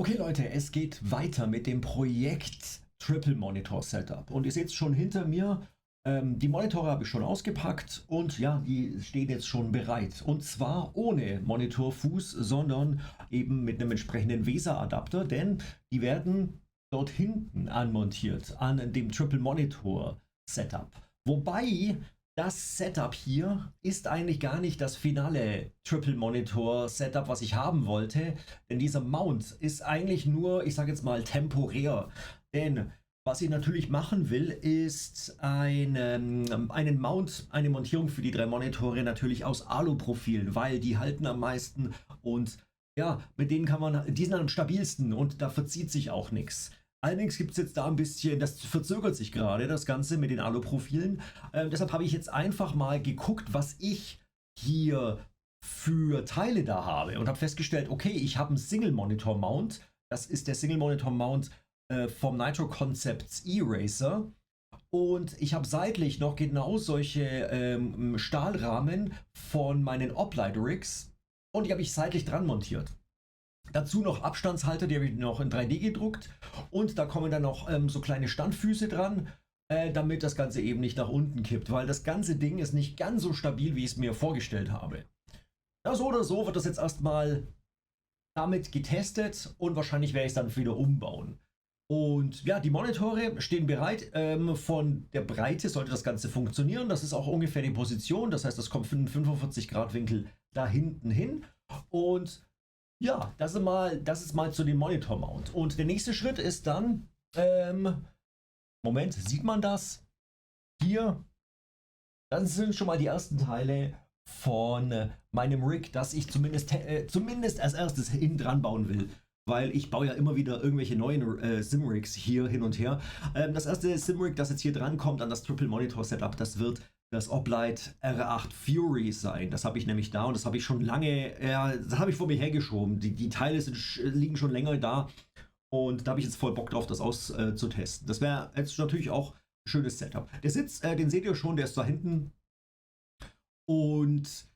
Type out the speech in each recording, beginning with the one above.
Okay Leute, es geht weiter mit dem Projekt Triple Monitor Setup. Und ihr seht es schon hinter mir, die Monitore habe ich schon ausgepackt und ja, die stehen jetzt schon bereit. Und zwar ohne Monitorfuß, sondern eben mit einem entsprechenden VESA-Adapter, denn die werden dort hinten anmontiert an dem Triple Monitor Setup. Wobei das Setup hier ist eigentlich gar nicht das finale Triple Monitor Setup, was ich haben wollte, denn dieser Mount ist eigentlich nur, ich sage jetzt mal, temporär. Denn was ich natürlich machen will, ist einen Mount, eine Montierung für die drei Monitore natürlich aus Aluprofilen, weil die halten am meisten und ja, mit denen kann man, die sind am stabilsten und da verzieht sich auch nichts. Allerdings gibt es jetzt da ein bisschen, das verzögert sich gerade, das Ganze mit den Aluprofilen. Deshalb habe ich jetzt einfach mal geguckt, was ich hier für Teile da habe und habe festgestellt, okay, ich habe einen Single-Monitor-Mount. Das ist der Single-Monitor-Mount vom Nitro Concepts E-Racer. Und ich habe seitlich noch genau solche Stahlrahmen von meinen Oplight Rigs und die habe ich seitlich dran montiert. Dazu noch Abstandshalter, die habe ich noch in 3D gedruckt und da kommen dann noch so kleine Standfüße dran, damit das Ganze eben nicht nach unten kippt, weil das ganze Ding ist nicht ganz so stabil, wie ich es mir vorgestellt habe. Ja, so oder so wird das jetzt erstmal damit getestet und wahrscheinlich werde ich es dann wieder umbauen. Und ja, die Monitore stehen bereit. Von der Breite sollte das Ganze funktionieren. Das ist auch ungefähr die Position. Das heißt, das kommt für einen 45 Grad Winkel da hinten hin. Und ja, das ist mal zu dem Monitor Mount. Und der nächste Schritt ist dann, Moment, sieht man das? Hier, das sind schon mal die ersten Teile von meinem Rig, das ich zumindest als erstes hinten dran bauen will. Weil ich baue ja immer wieder irgendwelche neuen Sim-Rigs hier hin und her. Das erste Sim-Rig, das jetzt hier dran kommt an das Triple Monitor Setup, das wird das Oplight R8 Fury sein. Das habe ich nämlich da und das habe ich schon lange, das habe ich vor mir hergeschoben. Die Teile liegen schon länger da und da habe ich jetzt voll Bock drauf, das auszutesten. Das wäre jetzt natürlich auch ein schönes Setup. Der Sitz, den seht ihr schon, der ist da hinten und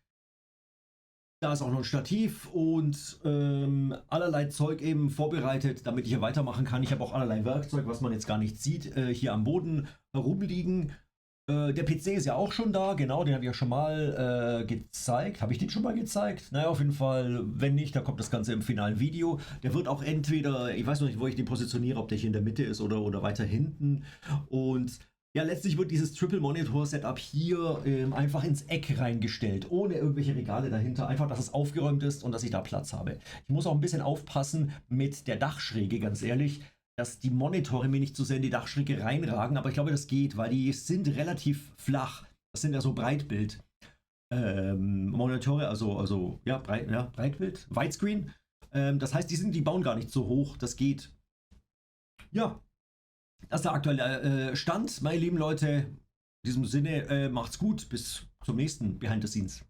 da ist auch noch ein Stativ und allerlei Zeug eben vorbereitet, damit ich hier weitermachen kann. Ich habe auch allerlei Werkzeug, was man jetzt gar nicht sieht, hier am Boden herumliegen. Der PC ist ja auch schon da, genau, den habe ich ja schon mal gezeigt. Habe ich den schon mal gezeigt? Naja, auf jeden Fall, wenn nicht, da kommt das Ganze im finalen Video. Der wird auch entweder, ich weiß noch nicht, wo ich den positioniere, ob der hier in der Mitte ist oder weiter hinten. Und ja, letztlich wird dieses Triple Monitor Setup hier einfach ins Eck reingestellt, ohne irgendwelche Regale dahinter. Einfach, dass es aufgeräumt ist und dass ich da Platz habe. Ich muss auch ein bisschen aufpassen mit der Dachschräge, ganz ehrlich, dass die Monitore mir nicht zu sehr in die Dachschräge reinragen, aber ich glaube, das geht, weil die sind relativ flach. Das sind ja so Breitbild Monitore, also ja, Breitbild, Widescreen. Das heißt, die bauen gar nicht so hoch, das geht. Ja, das ist der aktuelle Stand, meine lieben Leute. In diesem Sinne, macht's gut, bis zum nächsten Behind the Scenes.